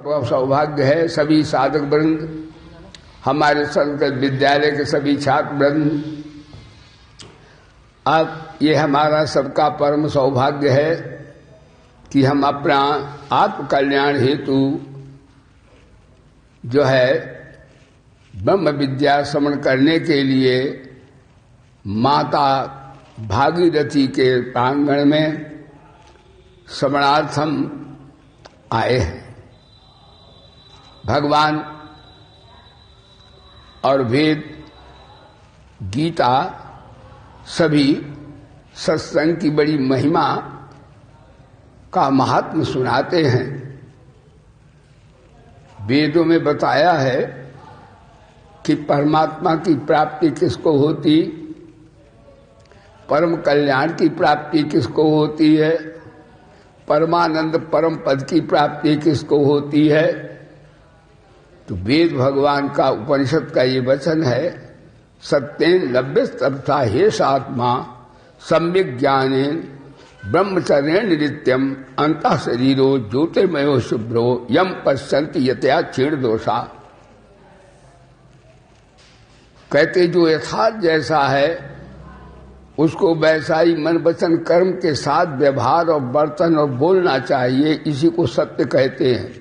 सौभाग्य है सभी साधक वृंद, हमारे संस्कृत विद्यालय के सभी छात्र वृंद, अब ये हमारा सबका परम सौभाग्य है कि हम अपना आत्म कल्याण हेतु जो है ब्रह्म विद्या श्रवण करने के लिए माता भागीरथी के प्रांगण में श्रवणार्थम आए हैं। भगवान और वेद, गीता सभी सत्संग की बड़ी महिमा का महात्म सुनाते हैं। वेदों में बताया है कि परमात्मा की प्राप्ति किसको होती, परम कल्याण की प्राप्ति किसको होती है, परमानंद परम पद की प्राप्ति किसको होती है। तो वेद भगवान का उपनिषद का ये वचन है, सत्येन लभ्यस्तथा हेष आत्मा सम्यक ज्ञानेन ब्रह्मचर्येण नित्यम अंतः शरीरो ज्योतिर्मयो शुभ्रो यम पश्यन्ति यतया क्षीण दोषा। कहते जो यथार्थ जैसा है उसको वैसा ही मन वचन कर्म के साथ व्यवहार और बर्तन और बोलना चाहिए, इसी को सत्य कहते हैं।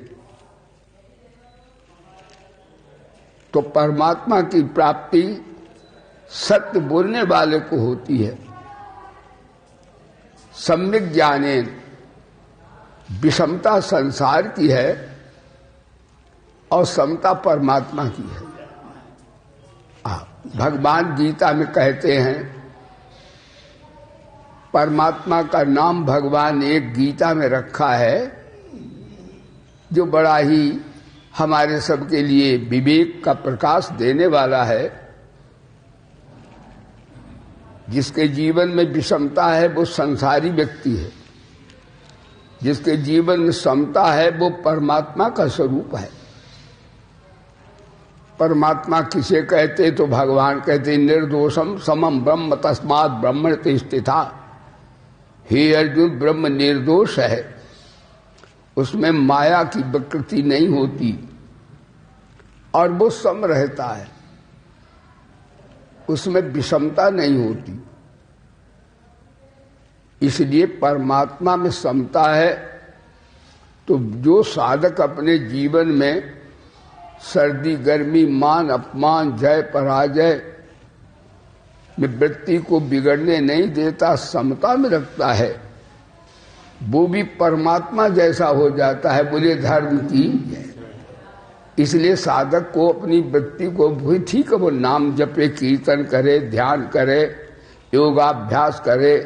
तो परमात्मा की प्राप्ति सत्य बोलने वाले को होती है। सम्यक ज्ञानेन, विषमता संसार की है और समता परमात्मा की है। भगवान गीता में कहते हैं, परमात्मा का नाम भगवान एक गीता में रखा है जो बड़ा ही हमारे सबके लिए विवेक का प्रकाश देने वाला है। जिसके जीवन में विषमता है वो संसारी व्यक्ति है, जिसके जीवन में समता है वो परमात्मा का स्वरूप है। परमात्मा किसे कहते तो भगवान कहते निर्दोषम समम ब्रह्म तस्मात् ब्रह्मणि स्थिता। हे अर्जुन, ब्रह्म निर्दोष है, उसमें माया की विकृति नहीं होती और वो सम रहता है, उसमें विषमता नहीं होती। इसलिए परमात्मा में समता है। तो जो साधक अपने जीवन में सर्दी गर्मी मान अपमान जय पराजय में वृत्ति को बिगड़ने नहीं देता, समता में रखता है, वो भी परमात्मा जैसा हो जाता है। बोले धर्म की। इसलिए साधक को अपनी वृत्ति को भी ठीक है, वो नाम जपे, कीर्तन करे, ध्यान करे, योगाभ्यास करे,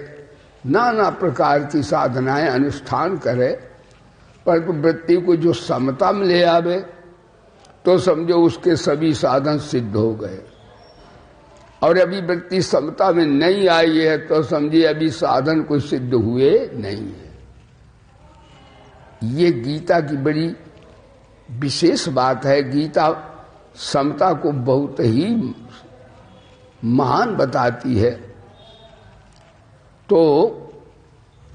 नाना प्रकार की साधनाएं अनुष्ठान करे, पर वृत्ति को जो समता में ले आवे तो समझो उसके सभी साधन सिद्ध हो गए। और अभी वृत्ति समता में नहीं आई है तो समझिए अभी साधन कोई सिद्ध हुए नहीं है। ये गीता की बड़ी विशेष बात है। गीता समता को बहुत ही महान बताती है। तो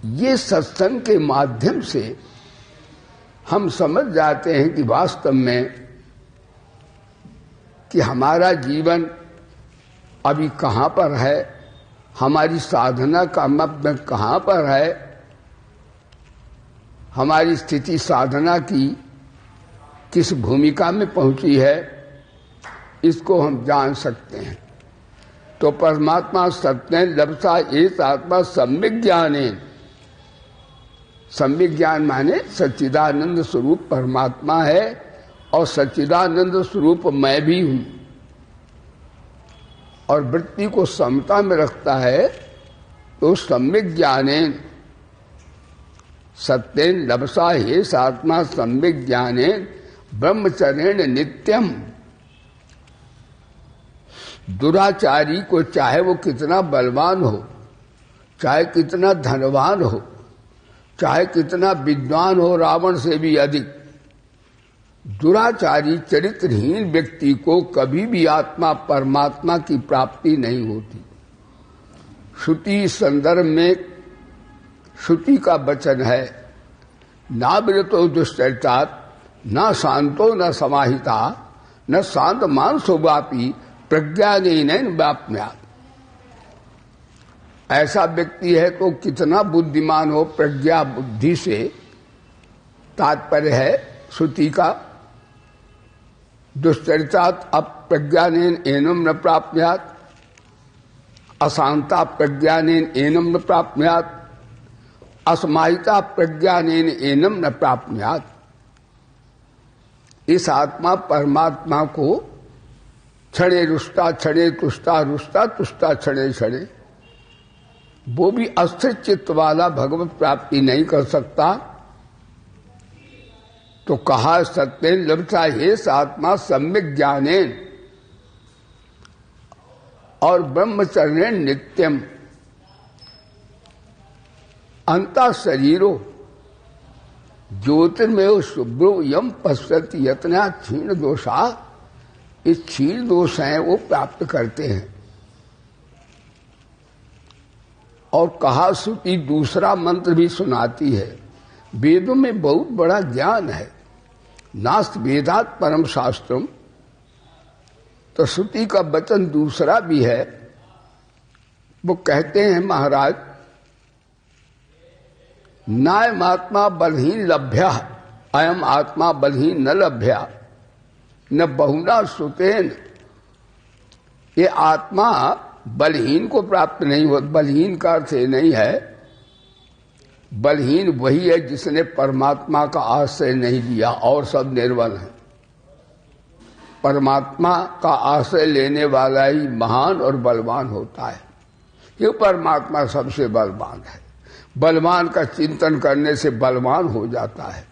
ये सत्संग के माध्यम से हम समझ जाते हैं कि वास्तव में कि हमारा जीवन अभी कहाँ पर है, हमारी साधना का मध्य कहाँ पर है, हमारी स्थिति साधना की किस भूमिका में पहुंची है, इसको हम जान सकते हैं। तो परमात्मा सत्य लभसा एक आत्मा सम्यक ज्ञानेन। सम्यक ज्ञान माने सच्चिदानंद स्वरूप परमात्मा है और सच्चिदानंद स्वरूप मैं भी हूं। और वृत्ति को समता में रखता है तो सम्यक ज्ञानेन सत्येन लभसा हेष आत्मा सम्यक ज्ञानेन ब्रह्मचर्येण नित्यम। दुराचारी को चाहे वो कितना बलवान हो, चाहे कितना धनवान हो, चाहे कितना विद्वान हो, रावण से भी अधिक, दुराचारी चरित्रहीन व्यक्ति को कभी भी आत्मा परमात्मा की प्राप्ति नहीं होती। श्रुति संदर्भ में श्रुति का वचन है, नावृतो दुष्चरितात् न शांतो न समाहिता न शांत मानसो व्यापी प्रज्ञानेन व्याप्यात्। ऐसा व्यक्ति है तो कितना बुद्धिमान हो, प्रज्ञा बुद्धि से तात्पर्य है श्रुति का। दुश्चरितात् अप्रज्ञानेन एनम न प्राप्यात्, अशांता प्रज्ञानेन एनम न प्राप्यात्, असमाहिता प्रज्ञानेन एनम न प्राप्यात्। इस आत्मा परमात्मा को क्षणे रुष्टा क्षणे तुष्टा, रुष्टा तुष्टा क्षणे क्षणे, वो भी अस्थिर चित्त वाला भगवत प्राप्ति नहीं कर सकता। तो कहा सत्येन लभता हे आत्मा सम्यक ज्ञानेन और ब्रह्मचर्येण नित्यम अंता शरीरो ज्योतिर्मय शुभ्रो यम पश्यति यतना क्षीण दोषा। ये क्षीण दोष हैं वो प्राप्त करते हैं। और कहा श्रुति दूसरा मंत्र भी सुनाती है। वेदों में बहुत बड़ा ज्ञान है। नास्त वेदात परम शास्त्रम, तो श्रुति का वचन दूसरा भी है। वो कहते हैं महाराज, नायम आत्मा बलहीन लभ्या, अयम आत्मा बलहीन न लभ्या न बहुना श्रुतेन। ये आत्मा बलहीन को प्राप्त नहीं हो। बलहीन का अर्थ नहीं है, बलहीन वही है जिसने परमात्मा का आश्रय नहीं लिया और सब निर्बल है। परमात्मा का आश्रय लेने वाला ही महान और बलवान होता है। ये परमात्मा सबसे बलवान है। बलवान का चिंतन करने से बलवान हो जाता है।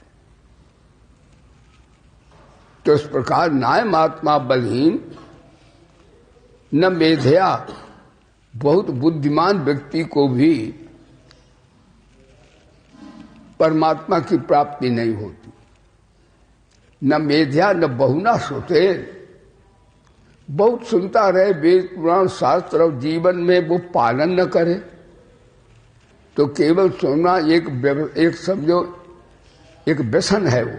तो इस प्रकार नायम आत्मा बलहीन न मेधया, बहुत बुद्धिमान व्यक्ति को भी परमात्मा की प्राप्ति नहीं होती। न मेध्या न बहुना श्रुते, बहुत सुनता रहे वेद पुराण शास्त्र और जीवन में वो पालन न करे तो केवल सुनना एक समझो एक व्यसन है। वो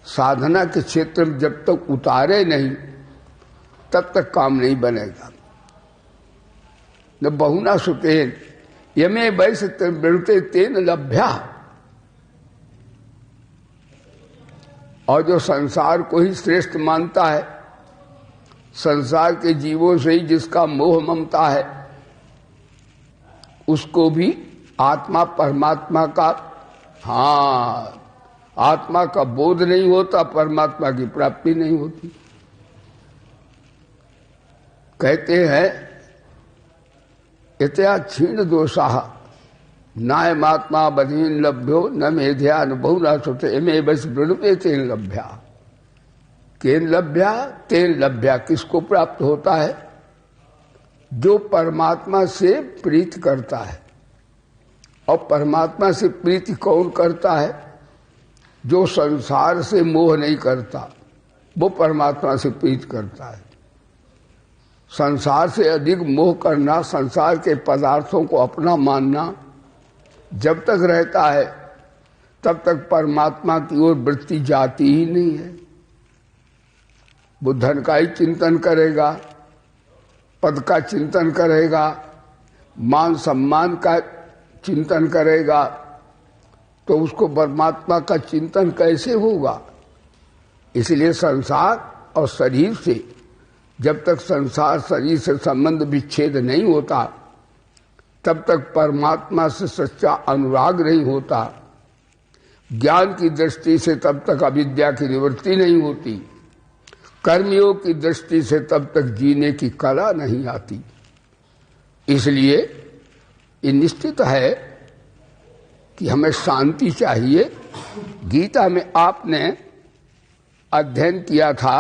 साधना के क्षेत्र में जब तक उतारे नहीं तब तक काम नहीं बनेगा। न बहुना सुतेन यमे वैस वृते तेन लभ्या। और जो संसार को ही श्रेष्ठ मानता है, संसार के जीवों से ही जिसका मोह ममता है, उसको भी आत्मा परमात्मा का आत्मा का बोध नहीं होता, परमात्मा की प्राप्ति नहीं होती। कहते हैं इत्या क्षीण दोषा नायमात्मा बधीन लभ्यो न मेध्या न बहुना सुते मे बस वृणुते तेन लभ्या। केन लभ्या तेन लभ्या, किसको प्राप्त होता है? जो परमात्मा से प्रीति करता है। और परमात्मा से प्रीति कौन करता है? जो संसार से मोह नहीं करता, वो परमात्मा से प्रीति करता है। संसार से अधिक मोह करना, संसार के पदार्थों को अपना मानना जब तक रहता है तब तक परमात्मा की ओर वृत्ति जाती ही नहीं है। वो धन का ही चिंतन करेगा, पद का चिंतन करेगा, मान सम्मान का चिंतन करेगा, तो उसको परमात्मा का चिंतन कैसे होगा? इसलिए संसार और शरीर से जब तक संसार शरीर से संबंध विच्छेद नहीं होता तब तक परमात्मा से सच्चा अनुराग नहीं होता। ज्ञान की दृष्टि से तब तक अविद्या की निवृत्ति नहीं होती। कर्मयोग की दृष्टि से तब तक जीने की कला नहीं आती। इसलिए ये निश्चित है कि हमें शांति चाहिए। गीता में आपने अध्ययन किया था,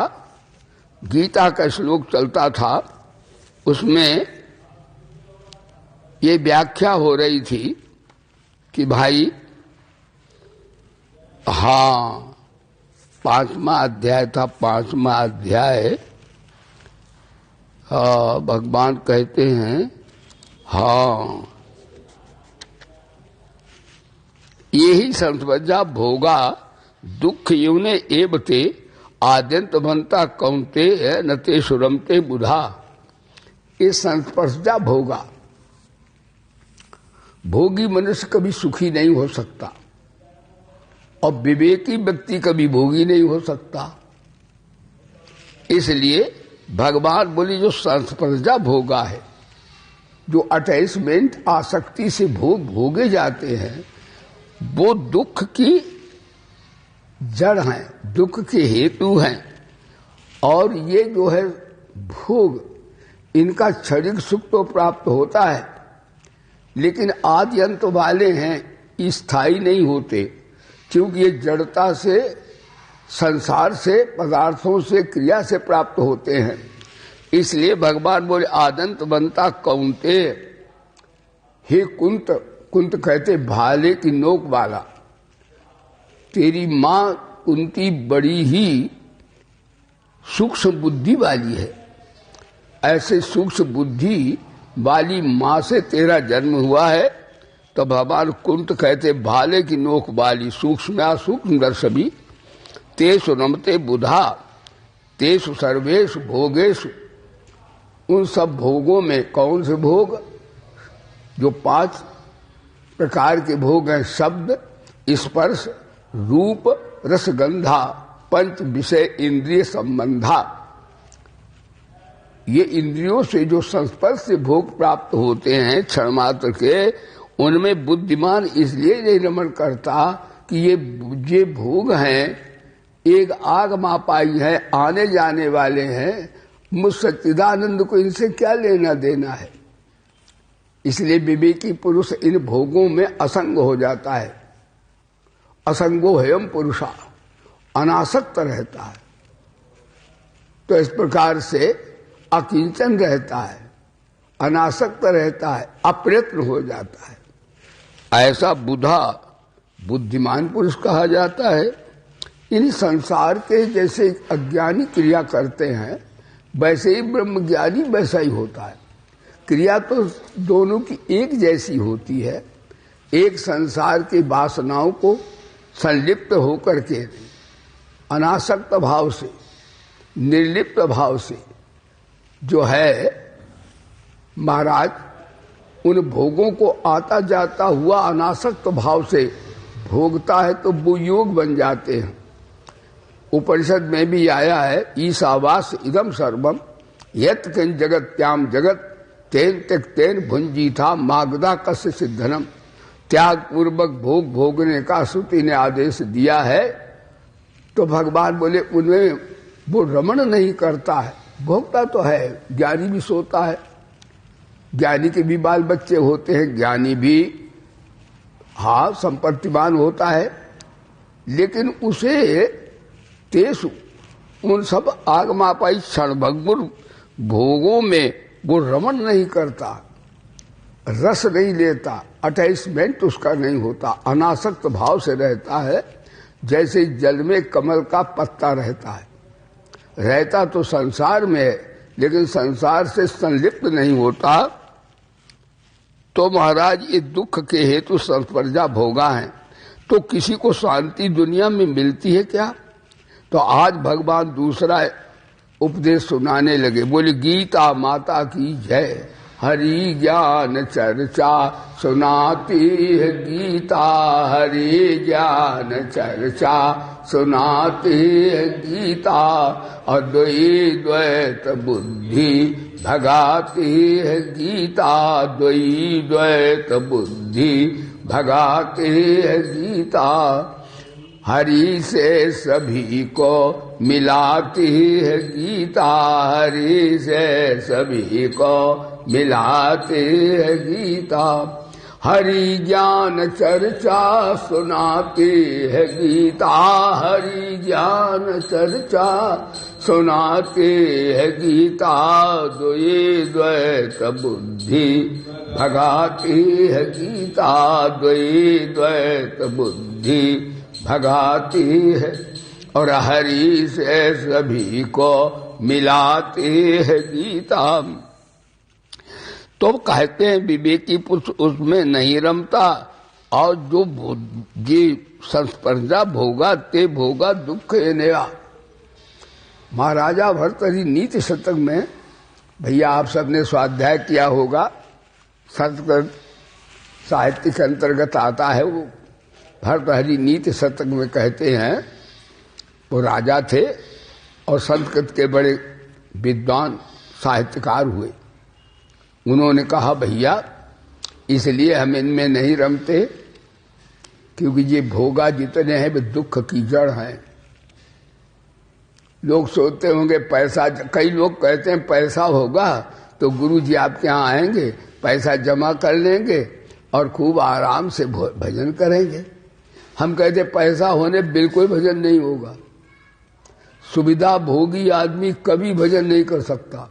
गीता का श्लोक चलता था, उसमें ये व्याख्या हो रही थी कि भाई 5वां अध्याय था। 5वां अध्याय भगवान कहते हैं यही संस्वजा भोगा दुख युने एवते आद्यंत बनता कौंते न ते सुरमते बुधा। ये संस्पर्शजा भोगा। भोगी मनुष्य कभी सुखी नहीं हो सकता और विवेकी व्यक्ति कभी भोगी नहीं हो सकता। इसलिए भगवान बोली जो संस्पर्शजा भोगा है, जो अटैचमेंट आसक्ति से भोग भोगे जाते हैं, वो दुख की जड़ हैं, दुख के हेतु हैं। और ये जो है भोग, इनका क्षणिक सुख तो प्राप्त होता है, लेकिन आदि अंत वाले हैं, स्थायी नहीं होते, क्योंकि ये जड़ता से, संसार से, पदार्थों से, क्रिया से प्राप्त होते हैं। इसलिए भगवान बोले आदंत बनता कौंते। हे कुंत, कुंत कहते भाले की नोक वाला, तेरी मां कुंती बड़ी ही सूक्ष्म बुद्धि वाली है। ऐसे सूक्ष्म बुद्धि वाली मां से तेरा जन्म हुआ है। तो भगवान कुंत कहते भाले की नोक वाली, सूक्ष्म सूक्ष्म दर्शवी, तेषु रमते बुधा, तेषु सर्वेषु भोगेषु। उन सब भोगों में कौन से भोग? जो 5 प्रकार के भोग हैं, शब्द, स्पर्श, रूप, रसगंधा, पंच विषय इंद्रिय संबंधा। ये इंद्रियों से जो संस्पर्श से भोग प्राप्त होते हैं क्षण मात्र के, उनमें बुद्धिमान इसलिए नहीं रमण करता कि ये भोग हैं, एक आग मापाई है, आने जाने वाले हैं, मुझ सच्चिदानंद को इनसे क्या लेना देना है। इसलिए विवेकी पुरुष इन भोगों में असंग हो जाता है। असंगो हेयम पुरुषा, अनासक्त रहता है। तो इस प्रकार से अकिंचन रहता है, अनासक्त रहता है, अप्रयत्न हो जाता है। ऐसा बुधा, बुद्धिमान पुरुष कहा जाता है। इन संसार के जैसे अज्ञानी क्रिया करते हैं, वैसे ही ब्रह्मज्ञानी वैसा ही होता है। क्रिया तो दोनों की एक जैसी होती है। एक संसार की वासनाओं को संलिप्त होकर के अनासक्त भाव से, निर्लिप्त भाव से जो है महाराज, उन भोगों को आता जाता हुआ अनासक्त भाव से भोगता है, तो वो योग बन जाते हैं। उपनिषद में भी आया है, ईशावास इदम सर्वम यत् किं जगत्याम जगत तेन त्यक्तेन भुंजीथा मागधा कस्य सिद्धनम। त्याग पूर्वक भोग भोगने का श्रुति ने आदेश दिया है। तो भगवान बोले उनमें वो रमण नहीं करता है, भोगता तो है। ज्ञानी भी सोता है, ज्ञानी के भी बाल बच्चे होते हैं, ज्ञानी भी हाँ संपत्तिवान होता है, लेकिन उसे तेसु उन सब आगमापाई क्षणभंगुर भोगों में वो रमण नहीं करता, रस नहीं लेता, अटैचमेंट उसका नहीं होता, अनासक्त भाव से रहता है। जैसे जल में कमल का पत्ता रहता है, रहता तो संसार में है, लेकिन संसार से संलिप्त नहीं होता। तो महाराज ये दुख के हेतु संस्पर्शजा भोगा है। तो किसी को शांति दुनिया में मिलती है क्या? तो आज भगवान दूसरा उपदेश सुनाने लगे। बोले गीता माता की जय, हरि ज्ञान चर्चा सुनाती है गीता, हरि ज्ञान चर्चा सुनाती है गीता। अद्वैत बुद्धि भगाती है गीता, द्वैत बुद्धि भगाती है गीता। हरि से सभी को मिलाती है गीता, हरि से सभी को मिलाती है गीता। हरि ज्ञान चर्चा सुनाती है गीता, हरि ज्ञान चर्चा सुनाती है गीता। द्वैत बुद्धि भगाती है गीता, द्वैत बुद्धि भगाती है और हरि से सभी को मिलाती है गीता। तो कहते हैं विवेकी पुरुष उसमें नहीं रमता और जो ये संस्पर्धा भोगा ते भोगा दुख एनया। महाराजा भर्तृहरि नीति शतक में, भैया आप सबने स्वाध्याय किया होगा, संस्कृत साहित्य के अंतर्गत आता है। वो भर्तृहरि नीति शतक में कहते हैं, वो राजा थे और संस्कृत के बड़े विद्वान साहित्यकार हुए। उन्होंने कहा भैया इसलिए हम इनमें नहीं रमते क्योंकि ये भोगा जितने हैं वे दुख की जड़ हैं। लोग सोचते होंगे पैसा, कई लोग कहते हैं पैसा होगा तो गुरु जी आपके यहाँ आएंगे, पैसा जमा कर लेंगे और खूब आराम से भजन करेंगे। हम कहते पैसा होने बिल्कुल भजन नहीं होगा। सुविधा भोगी आदमी कभी भजन नहीं कर सकता।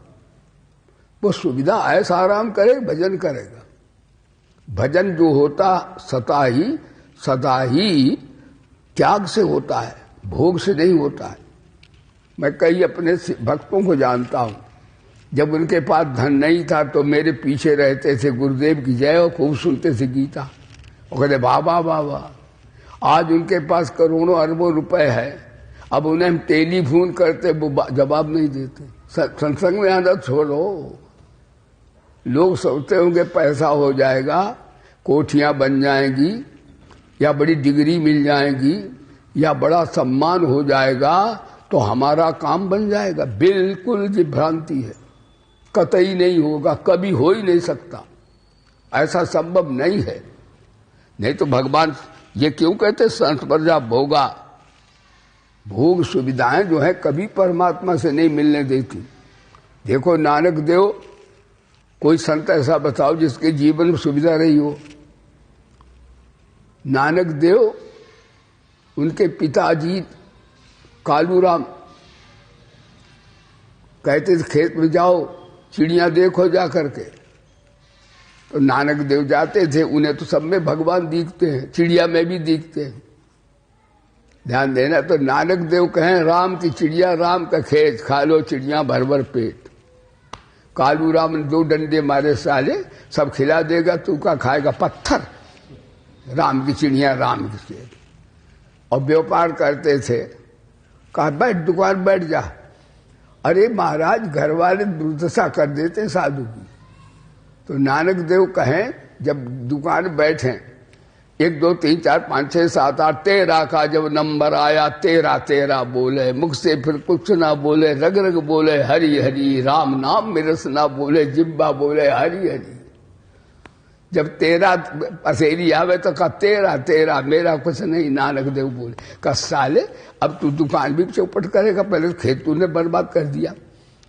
वो सुविधा ऐसा आराम करे भजन करेगा। भजन जो होता सदा ही त्याग से होता है, भोग से नहीं होता है। मैं कई अपने भक्तों को जानता हूं, जब उनके पास धन नहीं था तो मेरे पीछे रहते थे, गुरुदेव की जय, और खूब सुनते थे गीता और कहते वाह वाह वाह वाह। आज उनके पास करोड़ों अरबों रुपए है, अब उन्हें हम टेलीफोन करते वो जवाब नहीं देते। सत्संग में आदत छोड़ो। लोग सोचते होंगे पैसा हो जाएगा, कोठियां बन जाएंगी या बड़ी डिग्री मिल जाएगी या बड़ा सम्मान हो जाएगा तो हमारा काम बन जाएगा। बिल्कुल ये भ्रांति है, कतई नहीं होगा, कभी हो ही नहीं सकता, ऐसा संभव नहीं है। नहीं तो भगवान ये क्यों कहते संस्पर्धा भोगा, भोग सुविधाएं जो है कभी परमात्मा से नहीं मिलने देती। देखो नानक देव, कोई संत ऐसा बताओ जिसके जीवन में सुविधा रही हो। नानक देव, उनके पिताजी कालूराम कहते थे खेत में जाओ चिड़ियां देखो जा करके, तो नानक देव जाते थे। उन्हें तो सब में भगवान दिखते हैं, चिड़िया में भी दिखते हैं। ध्यान देना। तो नानक देव कहें राम की चिड़िया राम का खेत, खा लो चिड़िया भर भर पेट। कालूराम ने 2 डंडे मारे, साले सब खिला देगा, तू का खाएगा पत्थर। राम की चिड़िया राम की खेत। और व्यापार करते थे, कहा बैठ दुकान बैठ जा। अरे महाराज घर वाले दुर्दशा कर देते साधु की। तो नानक देव कहें जब दुकान बैठे, 1 2 3 4 5 6 7 8 13 का जब नंबर आया, 13 बोले, मुख से फिर कुछ ना बोले, रग रग बोले हरि हरि, राम नाम में रस ना बोले, जिब्बा बोले हरि हरि। जब 13 पसेरी आवे तो कहा 13 मेरा कुछ नहीं। नानक देव बोले, कहा साले अब तू दुकान भी चौपट करेगा, पहले खेत तूने बर्बाद कर दिया।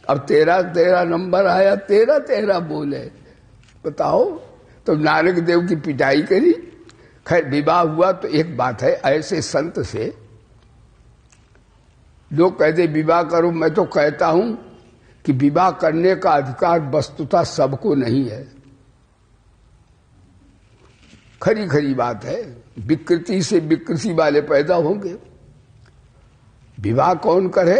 अब 13 नंबर आया, 13 बोले, बताओ। तो नानक देव की पिटाई करी। खैर विवाह हुआ। तो एक बात है, ऐसे संत से लोग कहते विवाह करो। मैं तो कहता हूं कि विवाह करने का अधिकार वस्तुतः सबको नहीं है। खरी बात है, विकृति से विकृति वाले पैदा होंगे। विवाह कौन करे?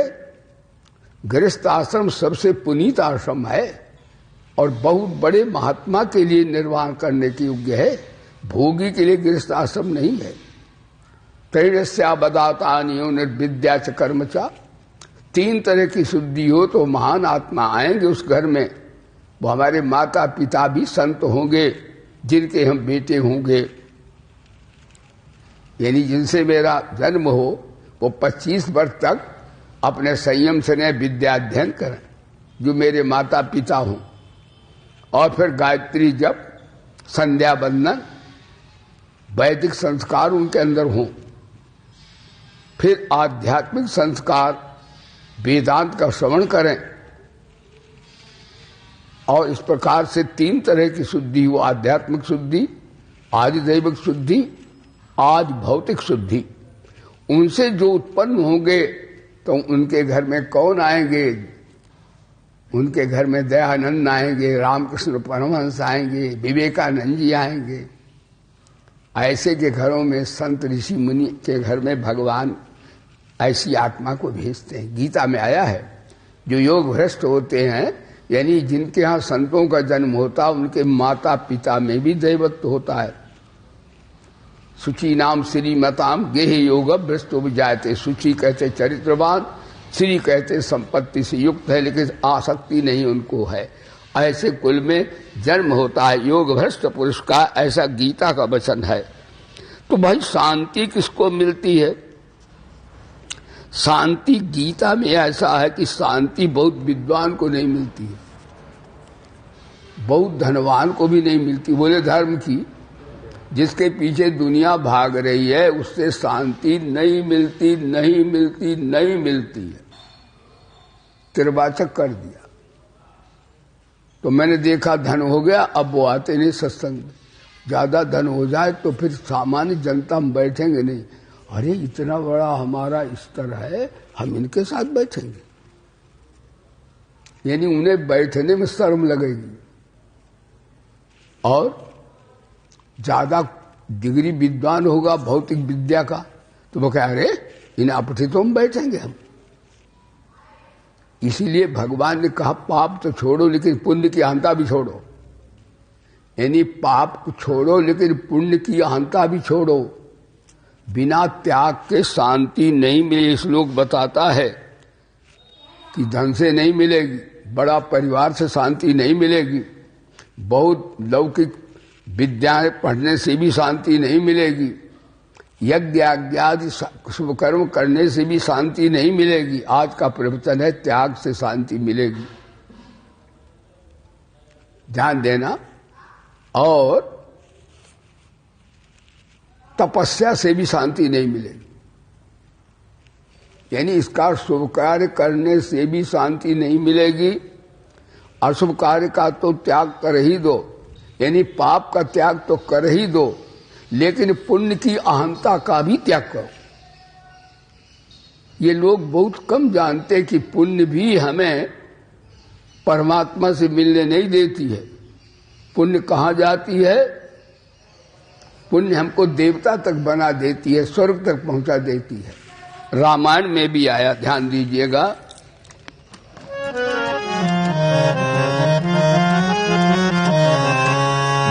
गृहस्थ आश्रम सबसे पुनीत आश्रम है और बहुत बड़े महात्मा के लिए निर्वाह करने के योग्य है। भोगी के लिए गृहस्थ आश्रम नहीं है। त्रैरस्या बदाता निर्विद्या च कर्म चा। 3 तरह की शुद्धि हो तो महान आत्मा आएंगे उस घर में। वो हमारे माता पिता भी संत होंगे, जिनके हम बेटे होंगे, यानी जिनसे मेरा जन्म हो, वो 25 वर्ष तक अपने संयम से नए विद्या अध्ययन करें, जो मेरे माता पिता हों। और फिर गायत्री जप, संध्या बंदन, वैदिक संस्कार उनके अंदर हों। फिर आध्यात्मिक संस्कार, वेदांत का श्रवण करें। और इस प्रकार से 3 तरह की शुद्धि हो, आध्यात्मिक शुद्धि, आदिदैविक शुद्धि, आज भौतिक शुद्धि। उनसे जो उत्पन्न होंगे तो उनके घर में कौन आएंगे? उनके घर में दयानंद आएंगे, रामकृष्ण परमहंस आएंगे, विवेकानंद जी आएंगे। ऐसे के घरों में संत ऋषि मुनि के घर में भगवान ऐसी आत्मा को भेजते हैं। गीता में आया है, जो योग भ्रष्ट होते हैं, यानी जिनके यहाँ संतों का जन्म होता, उनके माता पिता में भी दैवत्व होता है। शुचि नाम श्रीमताम गेह योग भ्रष्टो विजायते। शुचि कहते चरित्रवान, श्री कहते संपत्ति से युक्त है लेकिन आसक्ति नहीं उनको है, ऐसे कुल में जन्म होता है योग भ्रष्ट पुरुष का, ऐसा गीता का वचन है। तो भाई शांति किसको मिलती है? शांति गीता में ऐसा है कि शांति बहुत विद्वान को नहीं मिलती है, बहुत धनवान को भी नहीं मिलती। बोले धर्म की, जिसके पीछे दुनिया भाग रही है उससे शांति नहीं मिलती, नहीं मिलती, नहीं मिलती है। तिरवाचक कर दिया। तो मैंने देखा धन हो गया, अब वो आते नहीं सत्संग में। ज्यादा धन हो जाए तो फिर सामान्य जनता में बैठेंगे नहीं। अरे इतना बड़ा हमारा स्तर है, हम इनके साथ बैठेंगे, यानी उन्हें बैठने में शर्म लगेगी। और ज्यादा डिग्री विद्वान होगा भौतिक विद्या का तो वो कह अरे इन अपठितों में बैठेंगे हम। इसीलिए भगवान ने कहा पाप तो छोड़ो लेकिन पुण्य की अहंता भी छोड़ो, यानी पाप को छोड़ो लेकिन पुण्य की अहंता भी छोड़ो। बिना त्याग के शांति नहीं मिले। श्लोक बताता है कि धन से नहीं मिलेगी, बड़ा परिवार से शांति नहीं मिलेगी, बहुत लौकिक विद्याएं पढ़ने से भी शांति नहीं मिलेगी, यज्ञ आदि शुभ कर्म करने से भी शांति नहीं मिलेगी। आज का प्रवचन है त्याग से शांति मिलेगी, ध्यान देना। और तपस्या से भी शांति नहीं मिलेगी, यानी इसका शुभ कार्य करने से भी शांति नहीं मिलेगी। अशुभ कार्य का तो त्याग कर ही दो, यानी पाप का त्याग तो कर ही दो, लेकिन पुण्य की अहंता का भी त्याग करो। ये लोग बहुत कम जानते कि पुण्य भी हमें परमात्मा से मिलने नहीं देती है। पुण्य कहाँ जाती है? पुण्य हमको देवता तक बना देती है, स्वर्ग तक पहुंचा देती है। रामायण में भी आया, ध्यान दीजिएगा।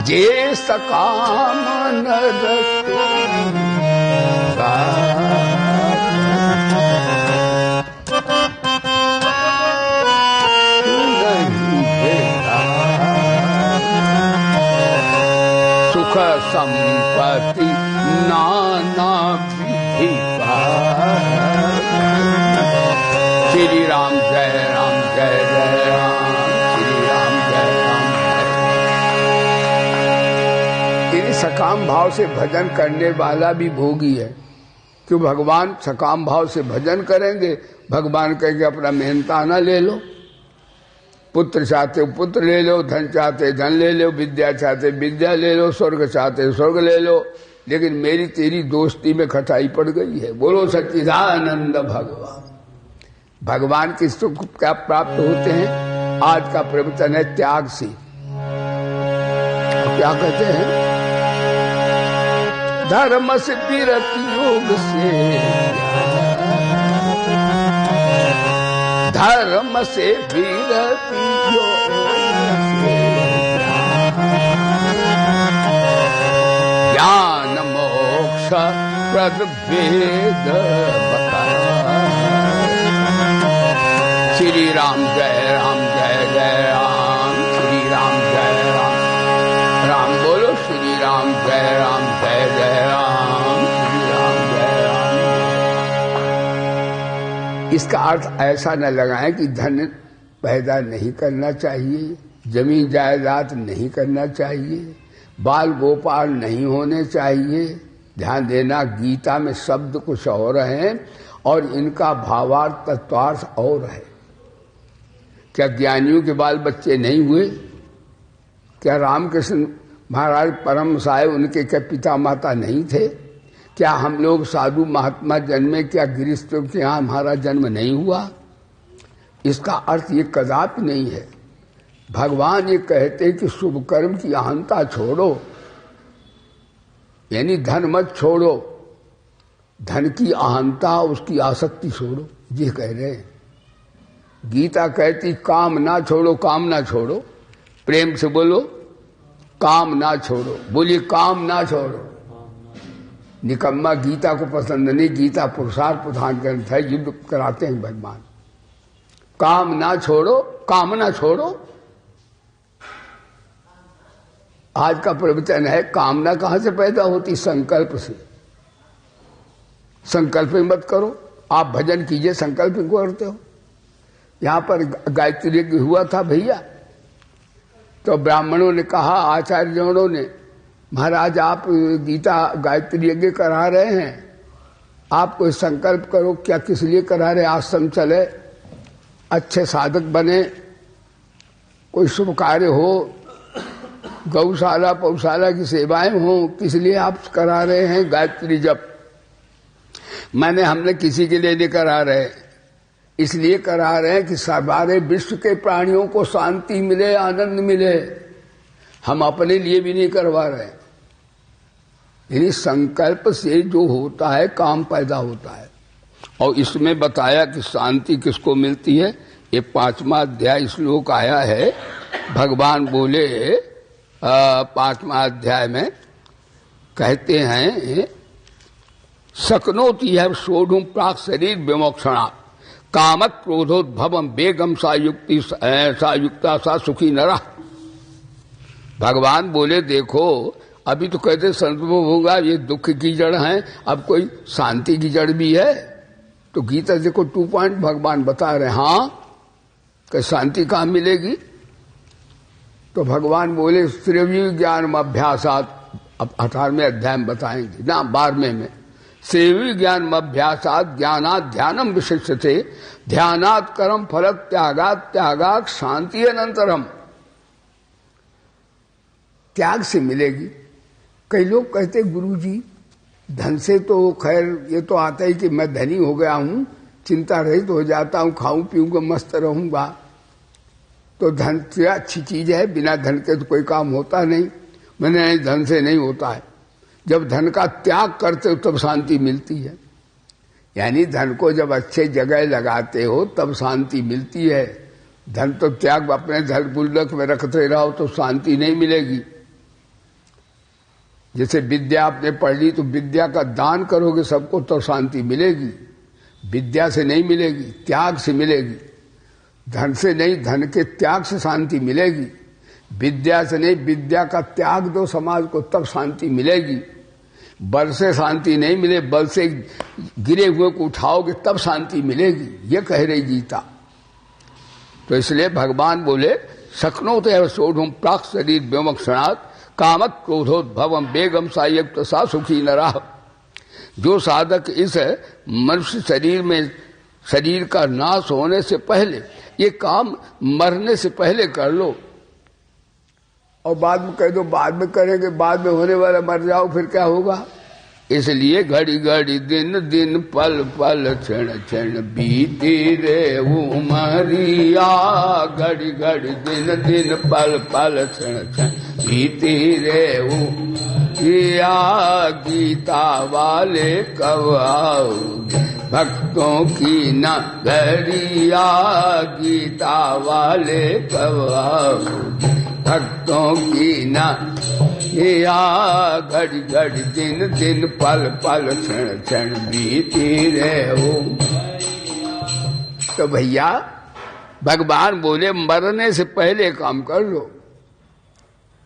जे सकाम नर सुख संपत्ति नाना विधि श्री राम जय राम जय जय राम, श्री राम जय राम। इन सकाम भाव से भजन करने वाला भी भोगी है, क्यों? भगवान सकाम भाव से भजन करेंगे, भगवान कहेंगे अपना मेहनताना ले लो, पुत्र चाहते हो पुत्र ले लो, धन चाहते धन ले लो, विद्या चाहते विद्या ले लो, स्वर्ग चाहते स्वर्ग ले लो, लेकिन मेरी तेरी दोस्ती में खटाई पड़ गई है। बोलो सच्चिदानंद भगवान। भगवान के सुख क्या प्राप्त होते हैं? आज का प्रवचन है त्याग से। क्या कहते हैं? धर्म से विरति योग से, धर्म से विरति योग से, ज्ञान मोक्ष प्रद वेद बताया। श्री राम जय राम जय जय राम, श्री राम जय राम। राम बोलो, श्री राम जय राम जय जय राम, श्री राम जय राम। इसका अर्थ ऐसा न लगाएं कि धन पैदा नहीं करना चाहिए, जमीन जायदाद नहीं करना चाहिए, बाल गोपाल नहीं होने चाहिए। ध्यान देना, गीता में शब्द कुछ और हैं और इनका भावार्थ तत्वार्थ और है। क्या ज्ञानियों के बाल बच्चे नहीं हुए? क्या रामकृष्ण महाराज परम साहेब उनके क्या पिता माता नहीं थे? क्या हम लोग साधु महात्मा जन्मे, क्या गृहस्थों के यहाँ हमारा जन्म नहीं हुआ? इसका अर्थ ये कदापि नहीं है। भगवान ये कहते हैं कि शुभ कर्म की अहंता छोड़ो, यानी धन मत छोड़ो, धन की अहंता उसकी आसक्ति छोड़ो, ये कह रहे हैं। गीता कहती काम ना छोड़ो, काम ना छोड़ो। प्रेम से बोलो, काम ना छोड़ो। बोलिए, काम ना छोड़ो। निकम्मा गीता को पसंद नहीं। गीता पुरुषार्थ प्रधान ग्रंथ है, युद्ध कराते हैं भगवान। काम ना छोड़ो, कामना छोड़ो। आज का प्रवचन है कामना कहां से पैदा होती? संकल्प से। संकल्प मत करो। आप भजन कीजिए, संकल्प करते हो। यहां पर गायत्री यज्ञ हुआ था भैया, तो ब्राह्मणों ने कहा, आचार्यों ने, महाराज आप गीता गायत्री यज्ञ करा रहे हैं, आप कोई संकल्प करो। क्या किस लिए करा रहे? आश्रम चले, अच्छे साधक बने, कोई शुभ कार्य हो, गौशाला पौशाला की सेवाएं हो, किस लिए आप करा रहे हैं गायत्री जप? हमने किसी के लिए नहीं करा रहे, इसलिए करा रहे हैं कि सारे विश्व के प्राणियों को शांति मिले, आनंद मिले। हम अपने लिए भी नहीं करवा रहे। यानी संकल्प से जो होता है काम पैदा होता है। और इसमें बताया कि शांति किसको मिलती है। ये 5वां अध्याय श्लोक आया है। भगवान बोले 5वां अध्याय में कहते हैं, शक्नोति है सोढ़ुम प्राक शरीर विमोक्षणा कामत क्रोधोद्भवम बेगम सायुक्ता सा सुखी नरा। भगवान बोले देखो, अभी तो कहते संतों होगा ये दुख की जड़ है, अब कोई शांति की जड़ भी है। तो गीता देखो 2 पॉइंट भगवान बता रहे हैं। हाँ, कि शांति कहाँ मिलेगी? तो भगवान बोले श्रेवी ज्ञान अभ्यासात, अब 18वें अध्याय में बताएंगे ना, 12वें में, श्रेवी ज्ञान अभ्यासात ज्ञानात ध्यानम विशिष्यते ध्यानात कर्म फल त्यागात शांति अनंतरम। त्याग से मिलेगी। कई लोग कहते गुरुजी धन से तो खैर ये तो आता ही कि मैं धनी हो गया हूं, चिंता रहित हो जाता हूं, खाऊं पीऊंगा, मस्त रहूंगा। तो धन से अच्छी चीज है, बिना धन के तो कोई काम होता नहीं। मैंने धन से नहीं होता है। जब धन का त्याग करते हो तब शांति मिलती है। यानी धन को जब अच्छे जगह लगाते हो तब शांति मिलती है। धन तो त्याग अपने धन गुल्लक में रखते रहो तो शांति नहीं मिलेगी। जैसे विद्या आपने पढ़ ली तो विद्या का दान करोगे सबको तो शांति मिलेगी। विद्या से नहीं मिलेगी, त्याग से मिलेगी। धन से नहीं, धन के त्याग से शांति मिलेगी। विद्या से नहीं, विद्या का त्याग दो समाज को तब शांति मिलेगी। बल से शांति नहीं मिले, बल से गिरे हुए को उठाओगे तब शांति मिलेगी, ये कह रही गीता। तो इसलिए भगवान बोले शक्नोत एव सोढ़ुम प्राक शरीर विमोक्षणात् कामत क्रोधोद्भवम बेगम सायुक्त सा सुखी नरा। जो साधक इस मनुष्य शरीर में शरीर का नाश होने से पहले ये काम मरने से पहले कर लो, और बाद में कह दो बाद में करेंगे, बाद में होने वाला मर जाओ फिर क्या होगा। इसलिए घड़ी घड़ी दिन दिन पल पल क्षण क्षण बीती रे उमरिया। घड़ी घड़ी दिन दिन पल पल क्षण क्षण बीती रे उमरिया। गीता वाले कब आओगे भक्तों की नगरिया। गीता वाले कब आओगे भक्तों की नगरिया। घड़ी घड़ी दिन दिन पल पल क्षण क्षण बीती रहे। तो भैया भगवान बोले मरने से पहले काम कर लो।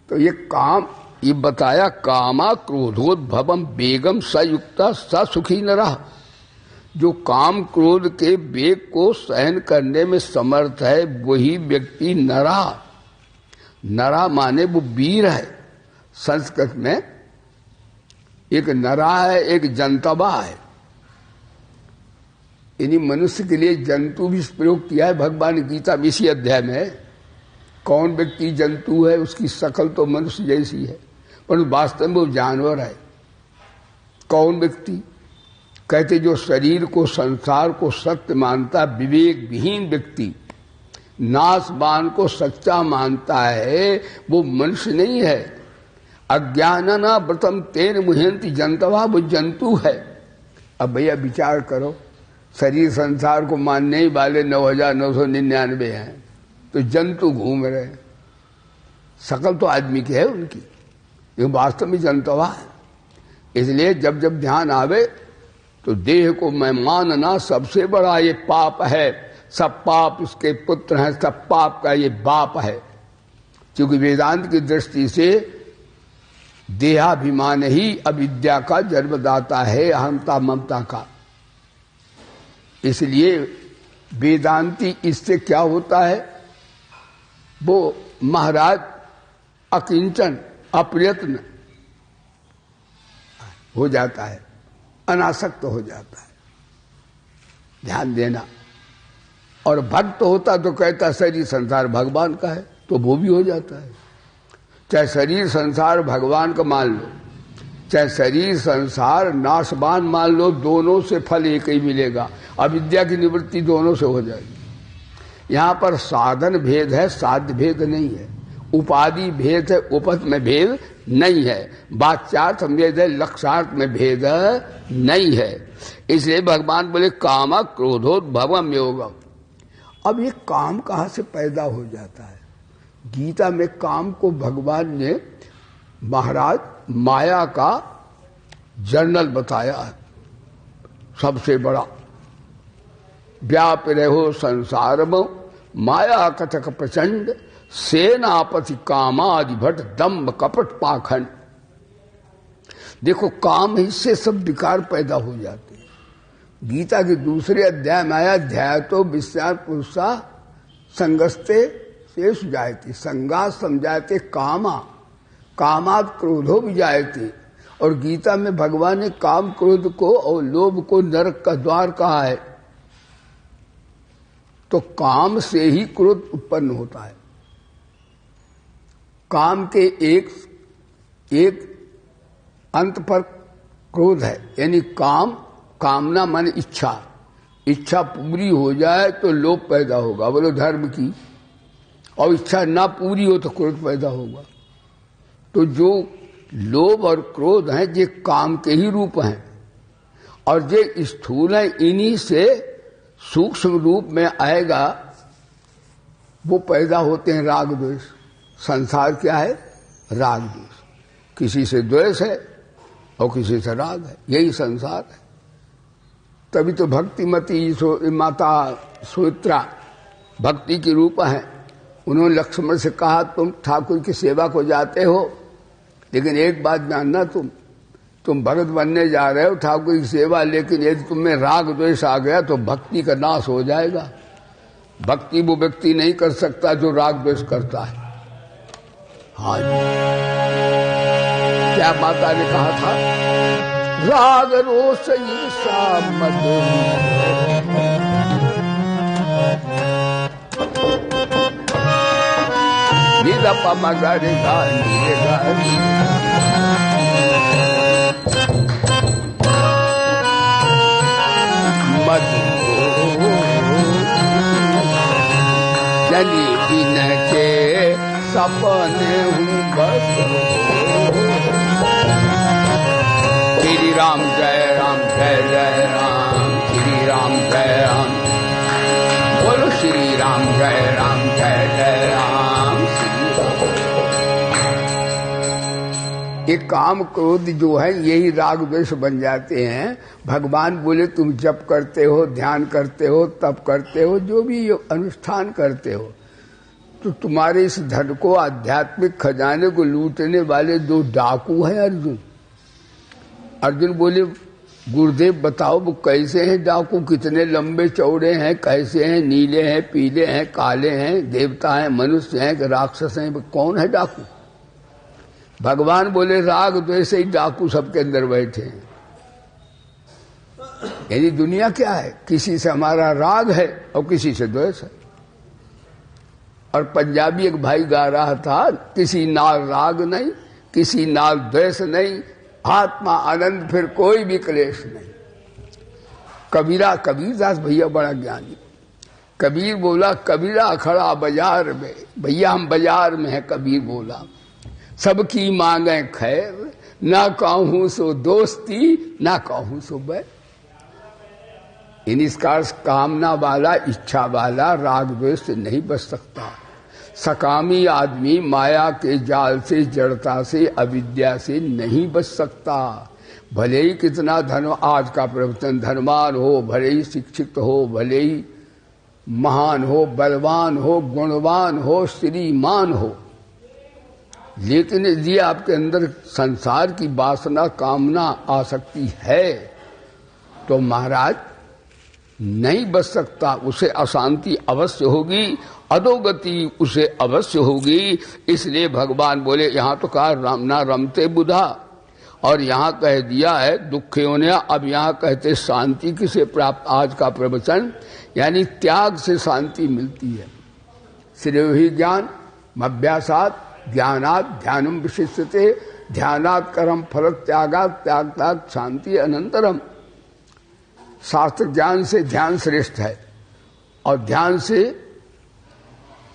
तो ये काम ये बताया, कामा क्रोधोद्भवम बेगम सयुक्ता स सुखी न रहा। जो काम क्रोध के वेग को सहन करने में समर्थ है वही व्यक्ति नरा। नरा माने वो वीर है। संस्कृत में एक नरा है, एक जंतवा है। यानी मनुष्य के लिए जंतु भी प्रयोग किया है भगवान गीता में इसी अध्याय में। कौन व्यक्ति जंतु है? उसकी शकल तो मनुष्य जैसी है पर वास्तव में वो जानवर है। कौन व्यक्ति? कहते जो शरीर को संसार को सत्य मानता, विवेक विहीन व्यक्ति नाशवान को सच्चा मानता है, वो मनुष्य नहीं है। अज्ञानना व्रतम तेन मुह्यंति जंतवा, वो जंतु है। अब भैया विचार करो, शरीर संसार को मानने वाले 9,999 हैं, तो जंतु घूम रहे हैं। शकल तो आदमी की है उनकी, ये वास्तव में जंतवा है। इसलिए जब जब ध्यान आवे तो देह को मैं मानना सबसे बड़ा ये पाप है, सब पाप इसके पुत्र हैं, सब पाप का ये बाप है। क्योंकि वेदांत की दृष्टि से देहाभिमान ही अविद्या का जन्मदाता है, अहंता ममता का। इसलिए वेदांती इससे क्या होता है, वो महाराज अकिंचन अप्रयत्न हो जाता है, अनासक्त हो जाता है। ध्यान देना। और भक्त होता तो कहता शरीर संसार भगवान का है, तो वो भी हो जाता है। चाहे शरीर संसार भगवान का मान लो, चाहे शरीर संसार नाशवान मान लो, दोनों से फल एक ही मिलेगा। अविद्या की निवृत्ति दोनों से हो जाएगी। यहां पर साधन भेद है, साध्य भेद नहीं है। उपाधि भेद है, उपत में भेद नहीं है। वाच्यार्थ में भेद है, लक्ष्यार्थ में भेद नहीं है। इसलिए भगवान बोले काम क्रोधोद्भवम योगम। अब ये काम कहां से पैदा हो जाता है? गीता में काम को भगवान ने महाराज माया का जर्नल बताया है, सबसे बड़ा। व्याप रहो संसार में माया कथक प्रचंड, सेनापति कामादि भट दम्भ कपट पाखंड। देखो काम इससे सब विकार पैदा हो जाते हैं। गीता के दूसरे अध्याय में आया, अध्याय तो विस्तार पुरुषा संगस्ते शेष जायते, संगा समझाते कामा, कामात क्रोधो भी जायते। और गीता में भगवान ने काम क्रोध को और लोभ को नरक का द्वार कहा है। तो काम से ही क्रोध उत्पन्न होता है। काम के एक अंत पर क्रोध है, यानी काम, कामना मन इच्छा, इच्छा पूरी हो जाए तो लोभ पैदा होगा, बोलो धर्म की। और इच्छा ना पूरी हो तो क्रोध पैदा होगा। तो जो लोभ और क्रोध हैं ये काम के ही रूप हैं, और ये स्थूल हैं, इन्हीं से सूक्ष्म रूप में आएगा, वो पैदा होते हैं राग द्वेष। संसार क्या है? राग द्वेष। किसी से द्वेष है और किसी से राग है, यही संसार है। तभी तो भक्तिमती माता सुमित्रा भक्ति की रूप है। उन्होंने लक्ष्मण से कहा, तुम ठाकुर की सेवा को जाते हो, लेकिन एक बात जानना, तुम भगत बनने जा रहे हो, ठाकुर की सेवा, लेकिन यदि तुम में राग द्वेष आ गया तो भक्ति का नाश हो जाएगा। भक्ति वो व्यक्ति नहीं कर सकता जो राग द्वेष करता है। हाँ जी, क्या माता ने कहा था? राग रोष ईर्षा मद निरप मगर जली बिन के सपने हूँ बस। श्री राम जय राम, जय जय राम, श्री राम जय राम, बोलो श्री राम जय राम, जय जय राम, श्री राम। ये काम क्रोध जो है यही राग द्वेष बन जाते हैं। भगवान बोले तुम जप करते हो, ध्यान करते हो, तप करते हो, जो भी अनुष्ठान करते हो, तो तुम्हारे इस धन को, आध्यात्मिक खजाने को लूटने वाले दो डाकू हैं अर्जुन। अर्जुन बोले गुरुदेव बताओ वो कैसे हैं डाकू, कितने लंबे चौड़े हैं, कैसे हैं, नीले हैं, पीले हैं, काले हैं, देवता हैं, मनुष्य हैं कि राक्षस हैं, कौन है डाकू? भगवान बोले राग द्वेष ही डाकू सबके अंदर बैठे हैं। यानी दुनिया क्या है? किसी से हमारा राग है और किसी से द्वेष है। और पंजाबी एक भाई गा रहा था, किसी नाल राग नहीं, किसी नाल द्वेष नहीं, आत्मा आनंद फिर कोई भी क्लेश नहीं। कबीरदास भैया बड़ा ज्ञानी। कबीर बोला, कबीरा खड़ा बाजार में, भैया हम बाजार में है। कबीर बोला सबकी मांगे खैर, ना कहूं सो दोस्ती, ना कहूं सो बैर। इन इसका कामना वाला, इच्छा वाला राग द्वेष से नहीं बच सकता। सकामी आदमी माया के जाल से, जड़ता से, अविद्या से नहीं बच सकता। भले ही कितना धन, आज का प्रवचन धनवान हो, भले ही शिक्षित हो, भले ही महान हो, बलवान हो, गुणवान हो, श्रीमान हो, लेकिन यदि आपके अंदर संसार की वासना, कामना, आसक्ति है तो महाराज नहीं बच सकता, उसे अशांति अवश्य होगी, अधोगति उसे अवश्य होगी। इसलिए भगवान बोले, यहां तो कहा न रमते बुधा, और यहां कह दिया है दुखयोन्या, अब यहां कहते शांति किसे प्राप्त। आज का प्रवचन यानी त्याग से शांति मिलती है। श्रेयो ही ज्ञान अभ्यासात ज्ञानात ध्यानम विशिष्यते, ध्यानात कर्म फल त्यागात त्यागात शांति अनंतरम। शास्त्र ज्ञान से ध्यान श्रेष्ठ है, और ध्यान से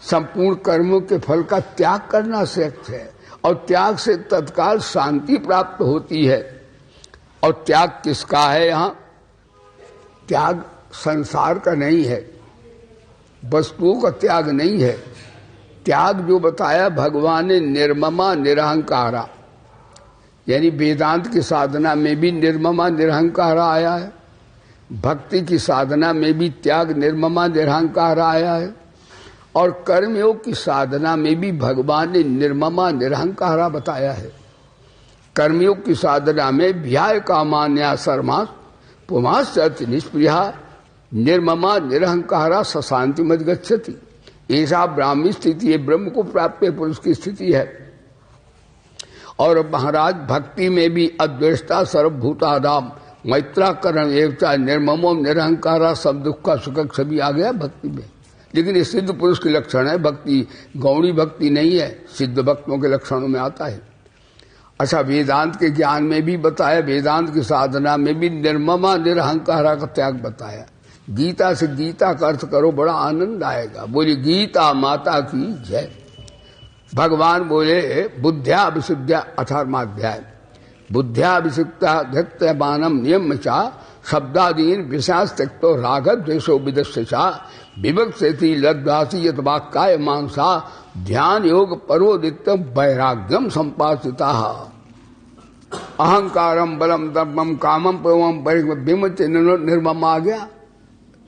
संपूर्ण कर्मों के फल का त्याग करना श्रेष्ठ है, और त्याग से तत्काल शांति प्राप्त होती है। और त्याग किसका है? यहां त्याग संसार का नहीं है, वस्तुओं का त्याग नहीं है। त्याग जो बताया भगवान ने निर्ममा निरहंकारा, यानी वेदांत की साधना में भी निर्ममा निरहंकारा आया है, भक्ति की साधना में भी त्याग निर्ममा निरहंकारा आया है, और कर्मयोग की साधना में भी भगवान ने निर्ममा निरहंकारा बताया है। कर्मयोग की साधना में व्याय कामान्या सर्मास पुमाश्च निष्प्रिया निर्ममा निरहंकारा सशांति मत गच्छति। ऐसा ब्राह्मी स्थिति है, ब्रह्म को प्राप्त पुरुष की स्थिति है। और महाराज भक्ति में भी अद्वेष्टा सर्वभूतादाम मैत्राकरण एवचा निर्ममो निरहंकारा सब दुख का सुख सभी आ गया भक्ति में। लेकिन ये सिद्ध पुरुष के लक्षण है, भक्ति गौणी भक्ति नहीं है, सिद्ध भक्तों के लक्षणों में आता है। अच्छा, वेदांत के ज्ञान में भी बताया, वेदांत की साधना में भी निर्ममा निरहंकारा का त्याग बताया। गीता से गीता का अर्थ करो, बड़ा आनंद आएगा। बोली गीता माता की जय। भगवान बोले बुद्ध्या विशुद्ध्या अथर्माध्याय, बुद्ध्या विशुद्धा धृत्यमानम नियम चा शब्दादीन विषास त्यक्तो राघव द्वेषो विदस्यचा विवक्षेति लद्वासी यत वाक्काय मांसा ध्यान योग परोदित्यम वैराग्यम संपादिता अहंकारम बलम दम्भम कामम पवम विमुच निर्मम आ गया,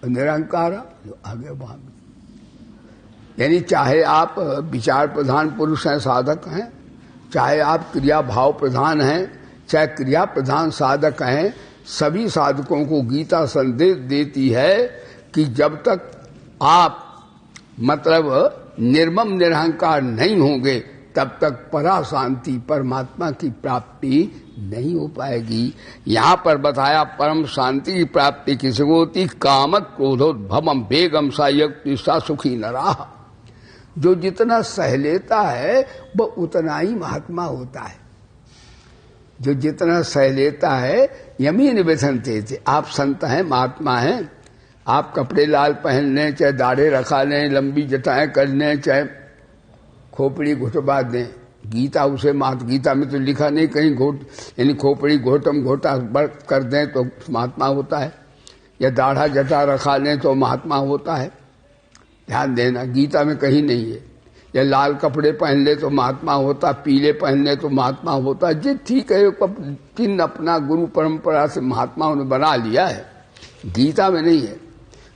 निरंकार जो आगे वहां भी। यानी चाहे आप विचार प्रधान पुरुष हैं, साधक हैं, चाहे आप क्रिया भाव प्रधान हैं, चाहे क्रिया प्रधान साधक हैं, सभी साधकों को गीता संदेश देती है कि जब तक आप मतलब निर्मम निरहंकार नहीं होंगे तब तक परा शांति परमात्मा की प्राप्ति नहीं हो पाएगी। यहाँ पर बताया परम शांति की प्राप्ति किसी को होती? कामक क्रोधोद्भवम वेगम सा सुखी नराह। जो जितना सह लेता है वो उतना ही महात्मा होता है। जो जितना सह लेता है यमीन व्यथनते थे। आप संत हैं, महात्मा हैं, आप कपड़े लाल पहन लें, चाहे दाढ़े रखा लें, लंबी जटाएं कर लें, चाहे खोपड़ी घुटवा दें, गीता उसे गीता में तो लिखा नहीं कहीं घोट यानी खोपड़ी घोटम घोटा कर दें तो महात्मा होता है, या दाढ़ा जटा रखा लें तो महात्मा होता है। ध्यान देना, गीता में कहीं नहीं है। या लाल कपड़े पहन ले तो महात्मा होता, पीले पहन ले तो महात्मा होता। जी ठीक है, जिन अपना गुरु परंपरा से महात्माओं ने बना लिया है, गीता में नहीं है।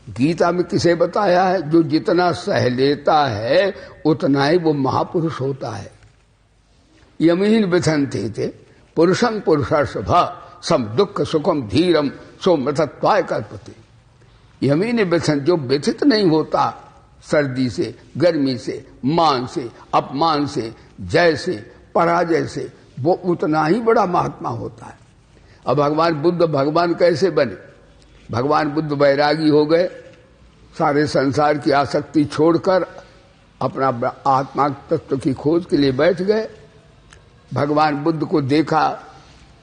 गीता में किसे बताया है? जो जितना सह लेता है उतना ही वो महापुरुष होता है। यमीन व्यथनते थे पुरुषं पुरुषर्षभ सम दुख सुखम धीरम सोमृतत्वाय कल्पते। यमीन व्यथन, जो व्यथित नहीं होता सर्दी से, गर्मी से, मान से, अपमान से, जय से, पराजय से, वो उतना ही बड़ा महात्मा होता है। अब भगवान बुद्ध भगवान कैसे बने? भगवान बुद्ध वैरागी हो गए, सारे संसार की आसक्ति छोड़कर अपना आत्मा तत्व की खोज के लिए बैठ गए। भगवान बुद्ध को देखा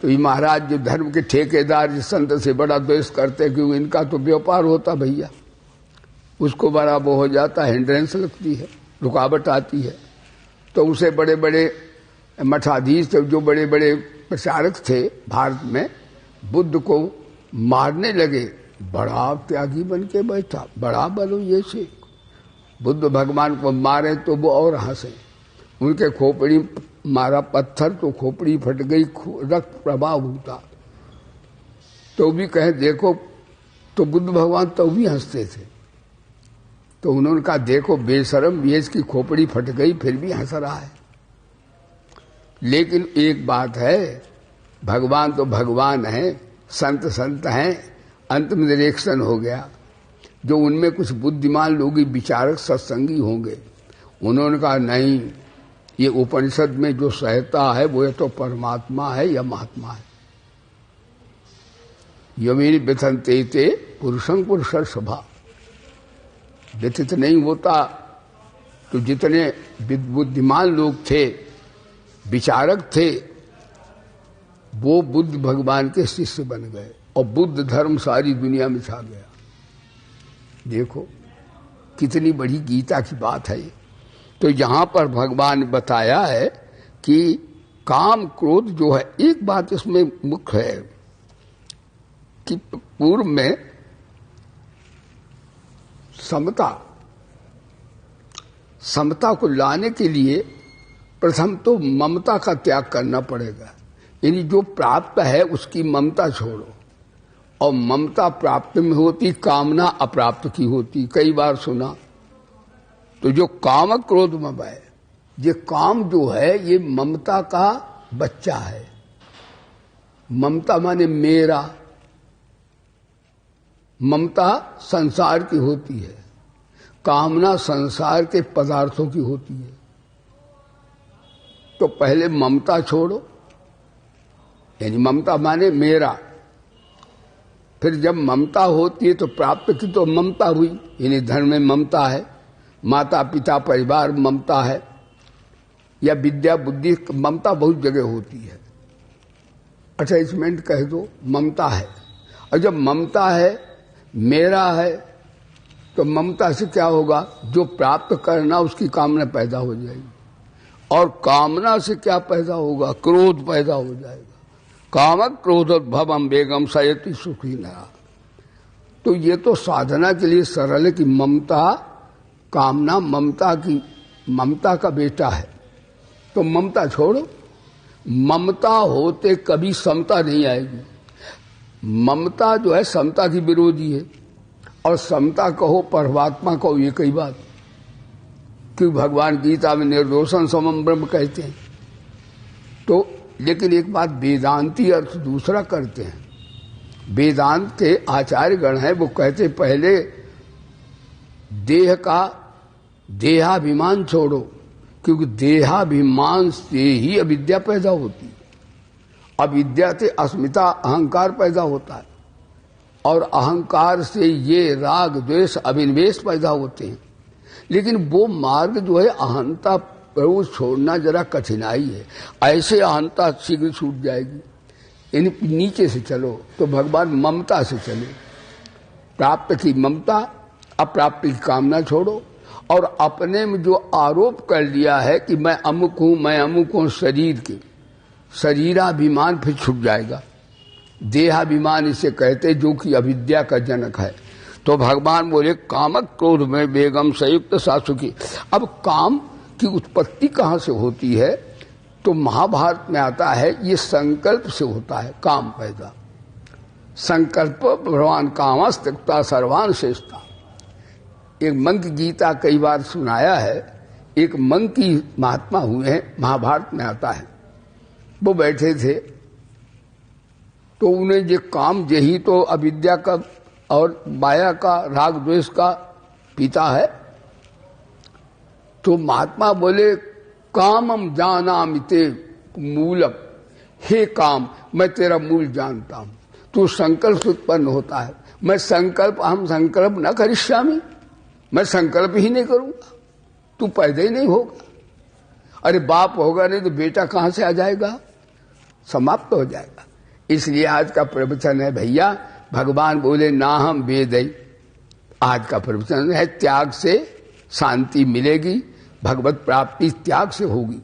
तो ये महाराज जो धर्म के ठेकेदार जिस संत से बड़ा द्वेष करते, क्योंकि इनका तो व्यापार होता भैया, उसको बड़ा वो हो जाता, हिंड्रेंस लगती है, रुकावट आती है। तो उसे बड़े बड़े मठाधीश जो बड़े बड़े प्रचारक थे भारत में, बुद्ध को मारने लगे। बड़ा त्यागी बन के बैठा, बड़ा बलो ये से। बुद्ध भगवान को मारे तो वो और हंसे। उनके खोपड़ी मारा पत्थर तो खोपड़ी फट गई, रक्त प्रवाह होता। तो भी कहे देखो, तो बुद्ध भगवान तो भी हंसते थे। तो उन्होंने कहा देखो बेशरम, ये इसकी खोपड़ी फट गई फिर भी हंस रहा है। लेकिन एक बात है, भगवान तो भगवान है, संत संत हैं, अंत में निरीक्षण हो गया। जो उनमें कुछ बुद्धिमान लोग, विचारक सत्संगी होंगे, उन्होंने कहा नहीं, ये उपनिषद में जो सहता है वो ये तो परमात्मा है या महात्मा है। यमेरी व्यथनते ते पुरुषं पुरुषर सभा, व्यथित नहीं होता। तो जितने बुद्धिमान लोग थे, विचारक थे, वो बुद्ध भगवान के शिष्य बन गए और बुद्ध धर्म सारी दुनिया में छा गया। देखो कितनी बड़ी गीता की बात है ये। तो यहां पर भगवान ने बताया है कि काम क्रोध जो है, एक बात इसमें मुख्य है कि पूर्व में समता को लाने के लिए प्रथम तो ममता का त्याग करना पड़ेगा। यानी जो प्राप्त है उसकी ममता छोड़ो, और ममता प्राप्त में होती, कामना अप्राप्त की होती। कई बार सुना। तो जो काम क्रोध मम है, ये काम जो है ये ममता का बच्चा है। ममता माने मेरा, ममता संसार की होती है, कामना संसार के पदार्थों की होती है। तो पहले ममता छोड़ो, यानी ममता माने मेरा। फिर जब ममता होती है तो प्राप्त की तो ममता हुई, यानी धन में ममता है, माता पिता परिवार ममता है, या विद्या बुद्धि ममता बहुत जगह होती है। अटैचमेंट कह दो, ममता है। और जब ममता है, मेरा है, तो ममता से क्या होगा? जो प्राप्त करना उसकी कामना पैदा हो जाएगी, और कामना से क्या पैदा होगा? क्रोध पैदा हो जाएगा। कामक क्रोधोद्भवम वेगम सयति सुखी नया। तो ये तो साधना के लिए सरल है कि ममता, कामना ममता का बेटा है, तो ममता छोड़ो। ममता होते कभी समता नहीं आएगी। ममता जो है समता की विरोधी है, और समता कहो परमात्मा कहो ये कई बात, क्योंकि भगवान गीता में निर्दोषं समम ब्रह्म कहते हैं। तो लेकिन एक बात, वेदांती अर्थ दूसरा करते हैं। वेदांत के आचार्यगण हैं, वो कहते पहले देह का देहाभिमान छोड़ो, क्योंकि देहाभिमान से ही अविद्या पैदा होती है। अविद्या से अस्मिता अहंकार पैदा होता है, और अहंकार से ये राग द्वेष अभिनिवेश पैदा होते हैं। लेकिन वो मार्ग जो है अहंता प्रभु छोड़ना जरा कठिनाई है। ऐसे अहंता शीघ्र छूट जाएगी। इन नीचे से चलो तो भगवान ममता से चले। प्राप्त की ममता, अप्राप्त की कामना छोड़ो, और अपने में जो आरोप कर लिया है कि मैं अमुक हूं शरीर के, शरीराभिमान फिर छूट जाएगा। देहाभिमान इसे कहते जो कि अविद्या का जनक है। तो भगवान बोले कामक क्रोध में बेगम संयुक्त सासुकी। अब काम की उत्पत्ति कहां से होती है? तो महाभारत में आता है ये संकल्प से होता है काम पैदा। संकल्प भगवान कामस त्यक्त्वा सर्वान शेषता। एक मंक गीता कई बार सुनाया है। एक मंक की महात्मा हुए हैं, महाभारत में आता है। वो बैठे थे तो उन्हें ये काम, यही तो अविद्या का और माया का, राग द्वेष का पिता है। तो महात्मा बोले कामम जानामिते मूलम, हे काम मैं तेरा मूल जानता हूं। तू संकल्प उत्पन्न होता है, मैं संकल्प, हम संकल्प न करिष्यामि, मैं संकल्प ही नहीं करूंगा, तू पैदा ही नहीं होगा। अरे बाप होगा नहीं तो बेटा कहां से आ जाएगा? समाप्त हो जाएगा। इसलिए आज का प्रवचन है भैया, भगवान बोले ना हम वेदई। आज का प्रवचन है त्याग से शांति मिलेगी, भगवत प्राप्ति त्याग से होगी।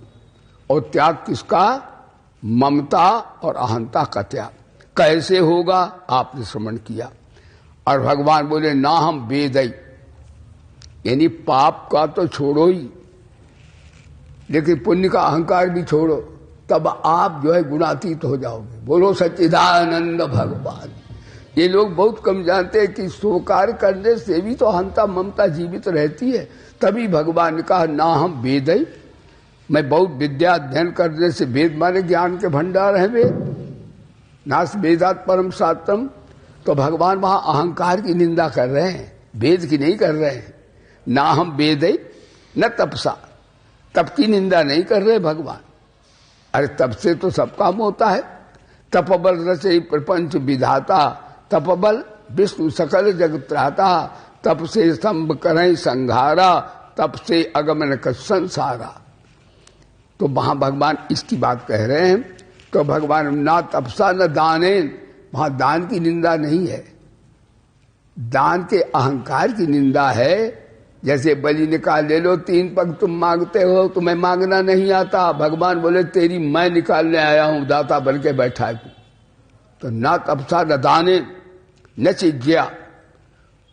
और त्याग किसका? ममता और अहंता का त्याग। कैसे होगा? आपने श्रवण किया। और भगवान बोले ना हम वेदई, यानी पाप का तो छोड़ो ही, लेकिन पुण्य का अहंकार भी छोड़ो, तब आप जो है गुणातीत हो जाओगे। बोलो सच्चिदानंद भगवान। ये लोग बहुत कम जानते हैं कि स्वीकार करने से भी तो अहंता ममता जीवित रहती है। तभी भगवान ने कहा ना हम वेद है, मैं बहुत विद्या अध्ययन करने से, वेद माने ज्ञान के भंडार है वेद, नास वेदात परम सातम। तो भगवान वहां अहंकार की निंदा कर रहे हैं, वेद की नहीं कर रहे हैं। ना हम वेद है न तपसा, तप की निंदा नहीं कर रहे भगवान। अरे तप से तो सब काम होता है। तपबल रचे प्रपंच विधाता, तपबल विष्णु सकल जगत त्राता, तप से स्तंभ करें संघारा, तप से अगमन का संसारा। तो वहां भगवान इसकी बात कह रहे हैं। तो भगवान ना तपसा न दाने, वहां दान की निंदा नहीं है, दान के अहंकार की निंदा है। जैसे बलि निकाल ले लो, 3 पग तुम मांगते हो, तुम्हें मांगना नहीं आता, भगवान बोले तेरी मैं निकालने आया हूं, दाता बन के बैठा है। तो ना तपसा न दाने न चिज्ञा।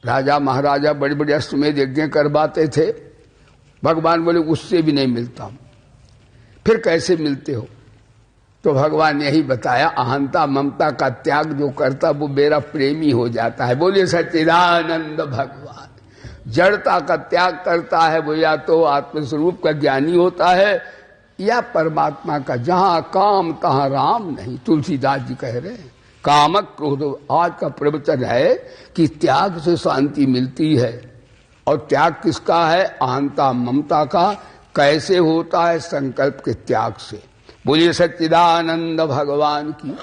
राजा महाराजा बड़े बड़े अश्वमेध यज्ञ करवाते थे, भगवान बोले उससे भी नहीं मिलता हूं। फिर कैसे मिलते हो? तो भगवान यही बताया, अहंता ममता का त्याग जो करता वो मेरा प्रेमी हो जाता है। बोलिए सच्चिदानंद भगवान। जड़ता का त्याग करता है वो या तो आत्मस्वरूप का ज्ञानी होता है या परमात्मा का। जहां काम तहां राम नहीं, तुलसीदास जी कह रहे हैं। कामक क्रोध, आज का प्रवचन है कि त्याग से शांति मिलती है। और त्याग किसका है? अहंता ममता का। कैसे होता है? संकल्प के त्याग से। बोलिए सच्चिदानंद भगवान की।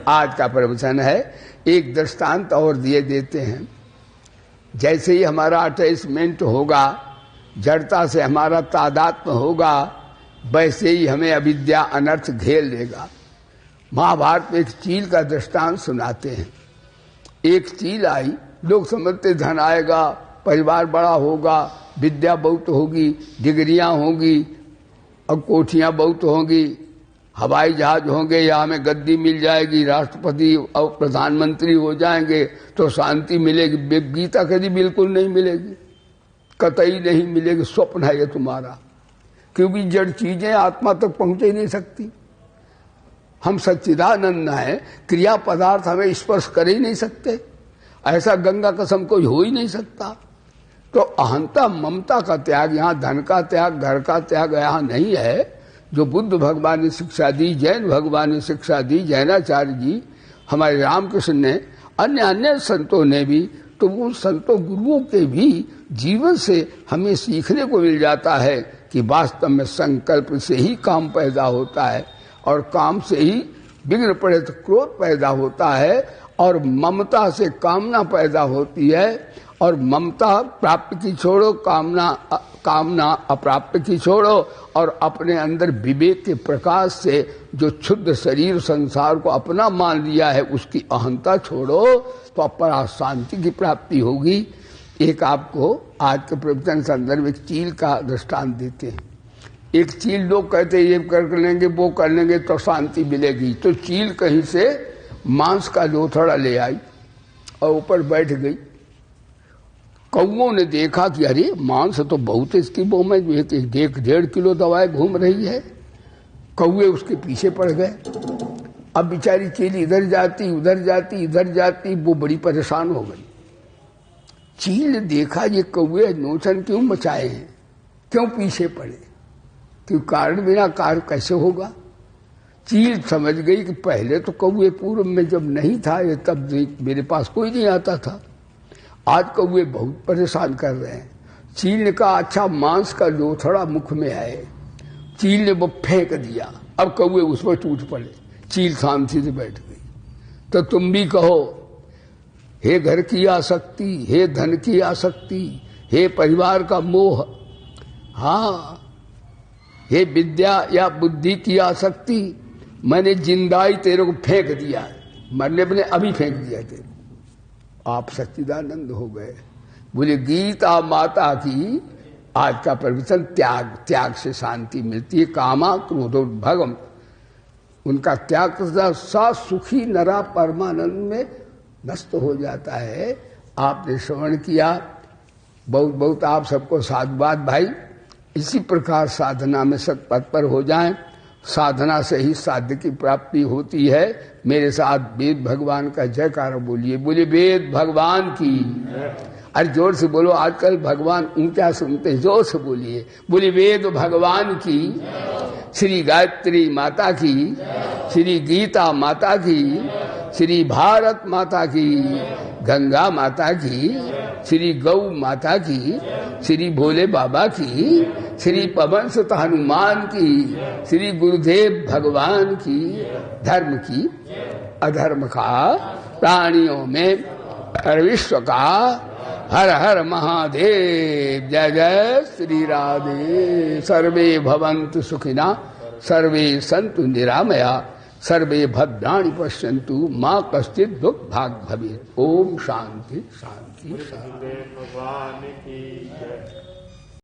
आज का प्रवचन है, एक दृष्टांत और दिए देते हैं। जैसे ही हमारा अटैचमेंट होगा, जड़ता से हमारा तादात्म्य होगा, वैसे ही हमें अविद्या अनर्थ घेर लेगा। महाभारत में एक चील का दृष्टांत सुनाते हैं। एक चील आई, लोग समझते धन आएगा, परिवार बड़ा होगा, विद्या बहुत होगी, डिग्रियां होंगी और कोठियां बहुत होंगी, हवाई जहाज होंगे या हमें गद्दी मिल जाएगी, राष्ट्रपति और प्रधानमंत्री हो जाएंगे तो शांति मिलेगी। गीता कहती बिल्कुल नहीं मिलेगी, कतई नहीं मिलेगी। स्वप्न है ये तुम्हारा, क्योंकि जड़ चीजें आत्मा तक पहुंच ही नहीं सकती। हम सच्चिदानंद हैं, क्रिया पदार्थ हमें स्पर्श कर ही नहीं सकते। ऐसा गंगा कसम कोई हो ही नहीं सकता। तो अहंता ममता का त्याग, यहाँ धन का त्याग, घर का त्याग यहाँ नहीं है। जो बुद्ध भगवान ने शिक्षा दी, जैन भगवान ने शिक्षा दी, जैनाचार्य जी, हमारे रामकृष्ण ने, अन्य संतों ने भी, तो उन संतों गुरुओं के भी जीवन से हमें सीखने को मिल जाता है कि वास्तव में संकल्प से ही काम पैदा होता है और काम से ही विघ्न पड़े तो क्रोध पैदा होता है और ममता से कामना पैदा होती है। और ममता प्राप्त की छोड़ो, कामना अप्राप्त की छोड़ो, और अपने अंदर विवेक के प्रकाश से जो क्षुद्र शरीर संसार को अपना मान लिया है उसकी अहंता छोड़ो, तो अपरा शांति की प्राप्ति होगी। एक आपको आज के प्रवचन संदर्भ एक चील का दृष्टांत देते हैं। एक चील, लोग कहते ये कर लेंगे वो कर लेंगे तो शांति मिलेगी। तो चील कहीं से मांस का लोथड़ा ले आई और ऊपर बैठ गई। कौओं ने देखा कि अरे मांस तो बहुत है इसकी, वो में 1.5 किलो दवाई घूम रही है। कौए उसके पीछे पड़ गए। अब बेचारी चील इधर जाती उधर जाती इधर जाती, वो बड़ी परेशान हो गई। चील ने देखा ये कौए नोचन क्यों मचाए हैं, क्यों पीछे पड़े, क्यों कारण बिना कार्य कैसे होगा। चील समझ गई कि पहले तो कौए पूर्व में जब नहीं था ये, तब मेरे पास कोई नहीं आता था, आज कौए बहुत परेशान कर रहे हैं। चील ने कहा अच्छा मांस का लोथड़ा मुख में आए। चील ने वो फेंक दिया, अब कौए उस पर टूट पड़े। चील शांति से बैठ गई। तो तुम भी कहो, हे घर की आसक्ति, हे धन की आसक्ति, हे परिवार का मोह, हाँ, हे विद्या या बुद्धि की आसक्ति, मैंने जिंदाई तेरे को फेंक दिया, मरने बने अभी फेंक दिया तेरे। आप सच्चिदानंद हो गए। बोले गीता माता की आज का प्रवचन त्याग, त्याग से शांति मिलती है। कामा क्रोधो भगम, उनका त्याग सा सुखी नरा परमानंद में नष्ट हो जाता है। आपने श्रवण किया, बहुत बहुत आप सबको साधुवाद भाई। इसी प्रकार साधना में सतपथ पर हो जाएं। साधना से ही साध्य की प्राप्ति होती है। मेरे साथ वेद भगवान का जयकारा बोलिए, बोले वेद भगवान की। अरे जोर से बोलो, आजकल भगवान ऊंचा सुनते हैं, जोर से बोलिए, बोले वेद भगवान की। श्री गायत्री माता की, श्री गीता माता की, श्री भारत माता की, गंगा माता की, श्री गौ माता की, श्री भोले बाबा की, श्री पवन सुत हनुमान की, श्री गुरुदेव भगवान की। धर्म की, अधर्म का, प्राणियों में, हर विश्व का, हर हर महादेव। जय जय श्री राधे। सर्वे भवन्तु सुखिना, सर्वे सन्तु निरामया, सर्वे भद्राणि पश्यन्तु, मां कश्चित् दुःख भाग् भवेत्। ओम शांति शांति शांति। भगवान की जय।